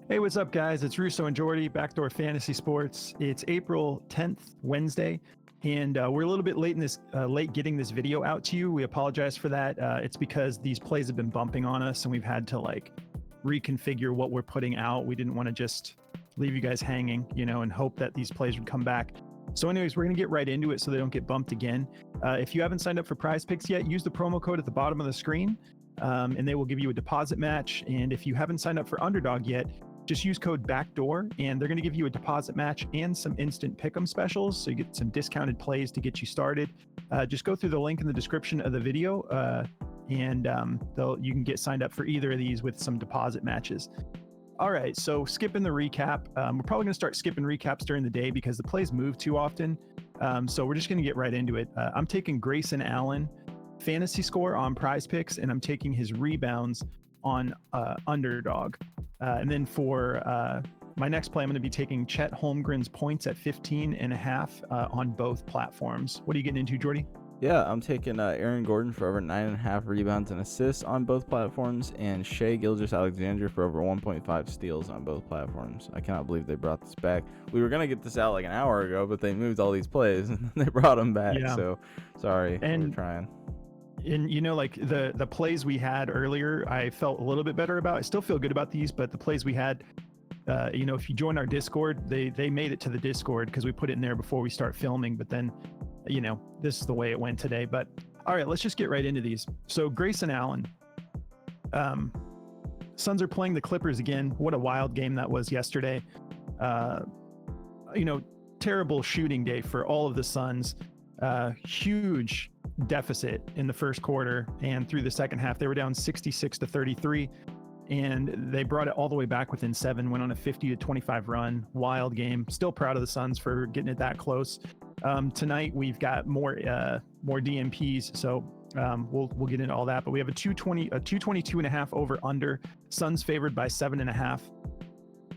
Hey, what's up, guys? It's Russo and Jordy, Backdoor Fantasy Sports. It's April 10th, Wednesday, and we're a little bit late getting this video out to you. We apologize for that. It's because these plays have been bumping on us, and we've had to reconfigure what we're putting out. We didn't want to just leave you guys hanging, and hope that these plays would come back. So anyways, we're going to get right into it so they don't get bumped again. If you haven't signed up for Prize Picks yet, use the promo code at the bottom of the screen, and they will give you a deposit match. And if you haven't signed up for Underdog yet, just use code BACKDOOR, and they're going to give you a deposit match and some instant pick'em specials, so you get some discounted plays to get you started. Just go through the link in the description of the video, and you can get signed up for either of these with some deposit matches. All right, so skipping the recap. We're probably going to start skipping recaps during the day because the plays move too often. So we're just going to get right into it. I'm taking Grayson Allen fantasy score on Prize Picks, and I'm taking his rebounds on Underdog. And then for my next play, I'm going to be taking Chet Holmgren's points at 15.5 on both platforms. What are you getting into, Jordy? Yeah, I'm taking Aaron Gordon for over 9.5 rebounds and assists on both platforms, and Shai Gilgeous-Alexander for over 1.5 steals on both platforms. I cannot believe they brought this back. We were going to get this out like an hour ago, but they moved all these plays and they brought them back. Yeah. So sorry, we're trying. And the plays we had earlier, I felt a little bit better about. I still feel good about these, but the plays we had, if you join our Discord, they made it to the Discord because we put it in there before we start filming. But then, this is the way it went today. But all right, let's just get right into these. So Grayson Allen, Suns are playing the Clippers again. What a wild game that was yesterday. Terrible shooting day for all of the Suns. Huge deficit in the first quarter, and through the second half they were down 66-33, and they brought it all the way back within 7, went on a 50-25 run. Wild game. Still proud of the Suns for getting it that close. Tonight we've got more DMPs, so we'll get into all that, but we have a 222.5 over under. Suns favored by 7.5.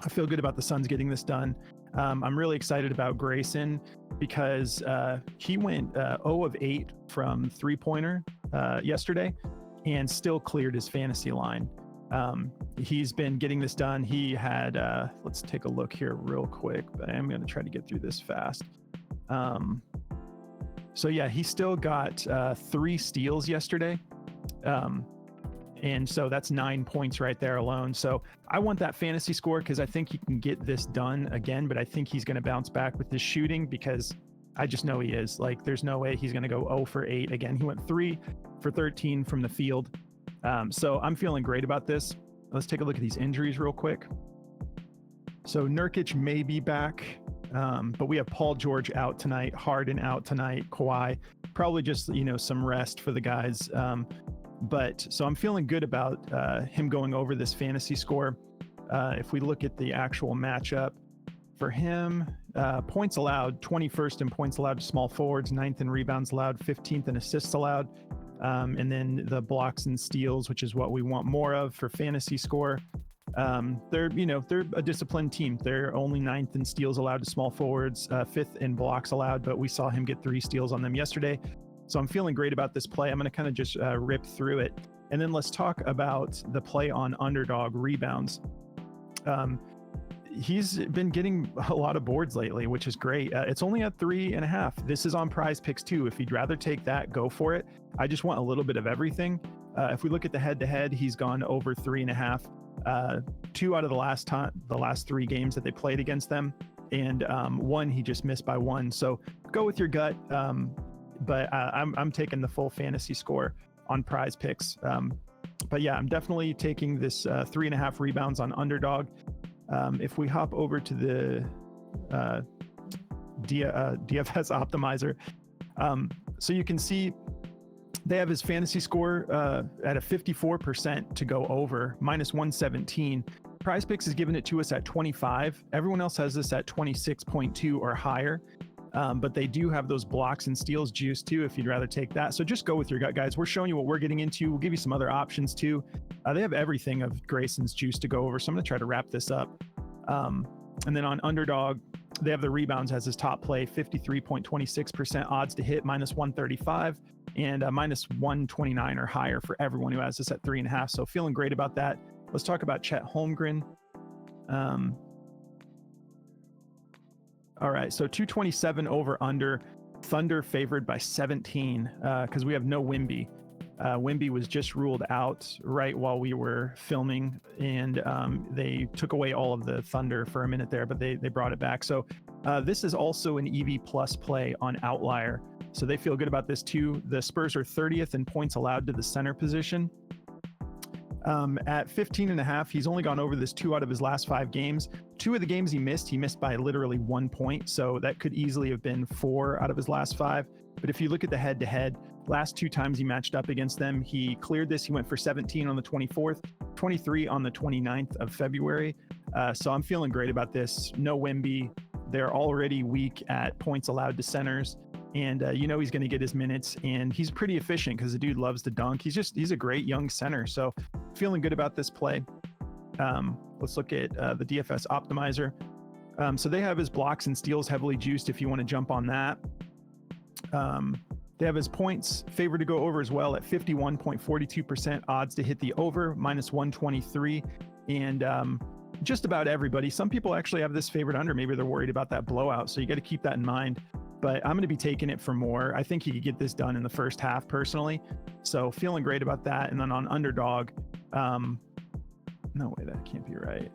I feel good about the Suns getting this done. I'm really excited about Grayson because he went 0 of 8 from three-pointer yesterday and still cleared his fantasy line. He's been getting this done. He had, let's take a look here real quick, but I'm going to try to get through this fast. So yeah, he still got 3 steals yesterday. And so that's 9 points right there alone. So I want that fantasy score because I think he can get this done again, but I think he's going to bounce back with his shooting because I just know he is. There's no way he's going to go 0 for 8 again. He went 3 for 13 from the field. So I'm feeling great about this. Let's take a look at these injuries real quick. So Nurkic may be back, but we have Paul George out tonight, Harden out tonight, Kawhi, probably just, some rest for the guys. But so I'm feeling good about him going over this fantasy score. If we look at the actual matchup for him, points allowed, 21st in points allowed to small forwards, 9th in rebounds allowed, 15th in assists allowed. And then the blocks and steals, which is what we want more of for fantasy score. They're a disciplined team. They're only 9th in steals allowed to small forwards, 5th in blocks allowed, but we saw him get 3 steals on them yesterday. So I'm feeling great about this play. I'm going to kind of just rip through it. And then let's talk about the play on Underdog rebounds. He's been getting a lot of boards lately, which is great. It's only at 3.5. This is on Prize Picks too. If you'd rather take that, go for it. I just want a little bit of everything. If we look at the head-to-head, he's gone over 3.5. 2 out of the last 3 games that they played against them. And 1, he just missed by 1. So go with your gut. But I'm taking the full fantasy score on Prize Picks. But yeah, I'm definitely taking this 3.5 rebounds on Underdog. If we hop over to the DFS optimizer, so you can see they have his fantasy score at a 54% to go over, minus 117. Prize Picks is giving it to us at 25. Everyone else has this at 26.2 or higher. But they do have those blocks and steals juice too, if you'd rather take that. So just go with your gut, guys. We're showing you what we're getting into. We'll give you some other options too. They have everything of Grayson's juice to go over. So I'm going to try to wrap this up. And then on Underdog, they have the rebounds as his top play, 53.26% odds to hit, minus 135, and minus 129 or higher for everyone who has this at 3.5. So feeling great about that. Let's talk about Chet Holmgren. All right, so 227 over under. Thunder favored by 17 because we have no Wimby. Wimby was just ruled out right while we were filming, and they took away all of the Thunder for a minute there, but they brought it back. So this is also an EV plus play on Outlier. So they feel good about this too. The Spurs are 30th in points allowed to the center position. At 15.5, he's only gone over this 2 out of his last 5 games. 2 of the games he missed by literally 1 point. So that could easily have been 4 out of his last 5. But if you look at the head-to-head, last 2 times he matched up against them, he cleared this. He went for 17 on the 24th, 23 on the 29th of February. So I'm feeling great about this. No Wemby. They're already weak at points allowed to centers. And he's going to get his minutes, and he's pretty efficient because the dude loves to dunk. He's a great young center. So feeling good about this play. Let's look at the DFS optimizer. So they have his blocks and steals heavily juiced if you want to jump on that. They have his points favored to go over as well at 51.42% odds to hit the over, minus 123. And just about everybody. Some people actually have this favored under. Maybe they're worried about that blowout. So you got to keep that in mind. But I'm going to be taking it for more. I think he could get this done in the first half personally. So feeling great about that. And then on underdog, no way, that can't be right.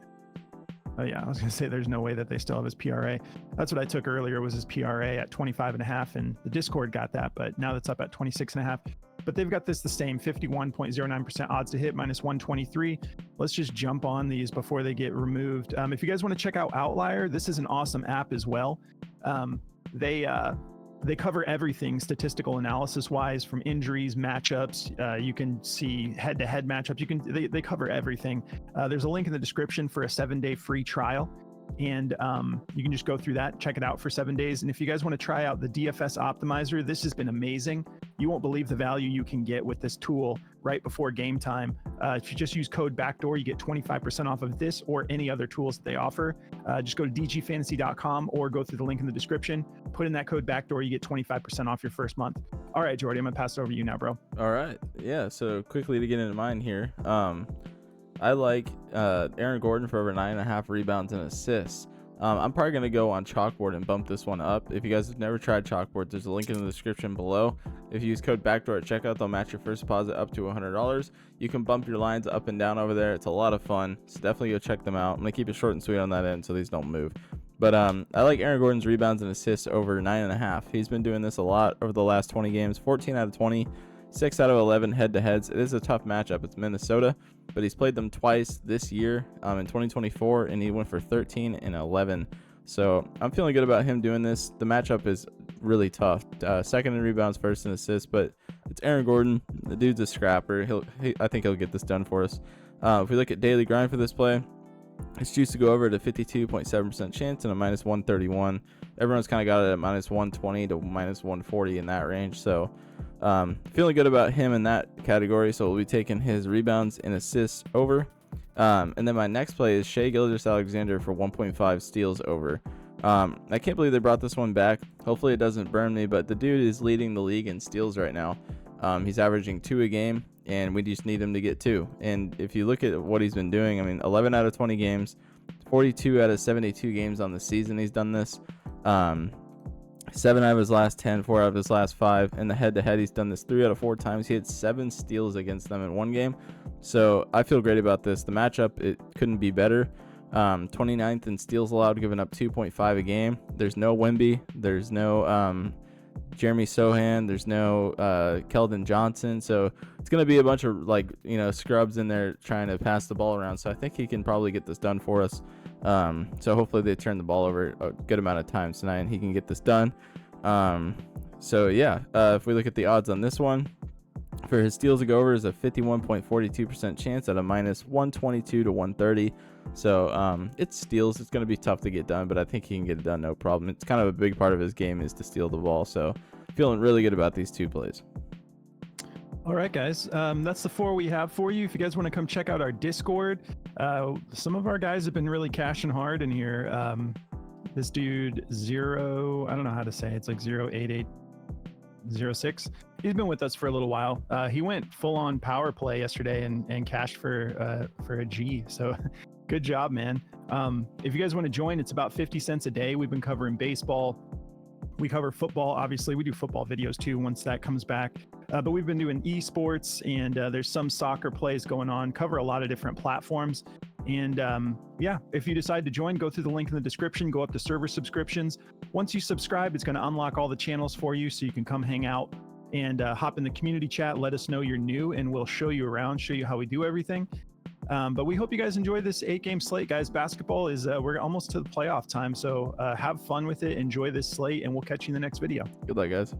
Oh yeah, I was going to say there's no way that they still have his PRA. That's what I took earlier, was his PRA at 25.5, and the Discord got that, but now that's up at 26.5. But they've got this the same, 51.09% odds to hit, minus 123. Let's just jump on these before they get removed. If you guys want to check out Outlier, this is an awesome app as well. They cover everything statistical analysis wise, from injuries, matchups. You can see head-to-head matchups. They cover everything. There's a link in the description for a 7-day free trial, and you can just go through that, check it out for 7 days. And if you guys want to try out the DFS optimizer, this has been amazing. You won't believe the value you can get with this tool right before game time. If you just use code Backdoor, you get 25% off of this or any other tools that they offer. Just go to dgfantasy.com or go through the link in the description. Put in that code Backdoor, you get 25% off your first month. All right, Jordy, I'm gonna pass it over to you now, bro. All right, yeah. So quickly to get into mine here, I like Aaron Gordon for over 9.5 rebounds and assists. I'm probably going to go on Chalkboard and bump this one up. If you guys have never tried Chalkboard, there's a link in the description below. If you use code Backdoor at checkout, they'll match your first deposit up to $100. You can bump your lines up and down over there. It's a lot of fun, so definitely go check them out. I'm going to keep it short and sweet on that end so these don't move. But I like Aaron Gordon's rebounds and assists over 9.5. He's been doing this a lot over the last 20 games, 14 out of 20. 6 out of 11 head-to-heads. It is a tough matchup. It's Minnesota, but he's played them twice this year in 2024, and he went for 13 and 11. So I'm feeling good about him doing this. The matchup is really tough. Second in rebounds, first in assists, but it's Aaron Gordon. The dude's a scrapper. I think he'll get this done for us. If we look at daily grind for this play, it's juiced to go over to 52.7% chance and a minus 131. Everyone's kind of got it at minus 120 to minus 140 in that range. So feeling good about him in that category. So we'll be taking his rebounds and assists over. And then my next play is Shai Gilgeous-Alexander for 1.5 steals over. I can't believe they brought this one back. Hopefully it doesn't burn me, but the dude is leading the league in steals right now. He's averaging 2 a game, and we just need him to get 2. And if you look at what he's been doing, I mean, 11 out of 20 games, 42 out of 72 games on the season he's done this. 7 out of his last 10, 4 out of his last 5. In the head-to-head, he's done this 3 out of 4 times. He had 7 steals against them in one game. So I feel great about this. The matchup, it couldn't be better. 29th in steals allowed, giving up 2.5 a game. There's no Wemby. There's no Jeremy Sohan. There's no Keldon Johnson. So it's going to be a bunch of scrubs in there trying to pass the ball around. So I think he can probably get this done for us. So hopefully they turn the ball over a good amount of times tonight and he can get this done. If we look at the odds on this one, for his steals to go over is a 51.42% chance at a minus 122 to 130. So it's steals. It's going to be tough to get done, but I think he can get it done no problem. It's kind of a big part of his game is to steal the ball. So feeling really good about these 2 plays. All right, guys. That's the 4 we have for you. If you guys want to come check out our Discord, some of our guys have been really cashing hard in here. This dude, Zero, I don't know how to say it. It's like 08806. He's been with us for a little while. He went full on power play yesterday and cashed for a G. So Good job, man. If you guys want to join, it's about 50 cents a day. We've been covering baseball. We cover football. Obviously, we do football videos too once that comes back. But we've been doing esports, and there's some soccer plays going on. Cover a lot of different platforms. And yeah, if you decide to join, go through the link in the description, go up to server subscriptions. Once you subscribe, it's going to unlock all the channels for you so you can come hang out and hop in the community chat. Let us know you're new, and we'll show you around, show you how we do everything. But we hope you guys enjoy this 8-game slate, guys. Basketball is, we're almost to the playoff time. So have fun with it. Enjoy this slate, and we'll catch you in the next video. Good luck, guys.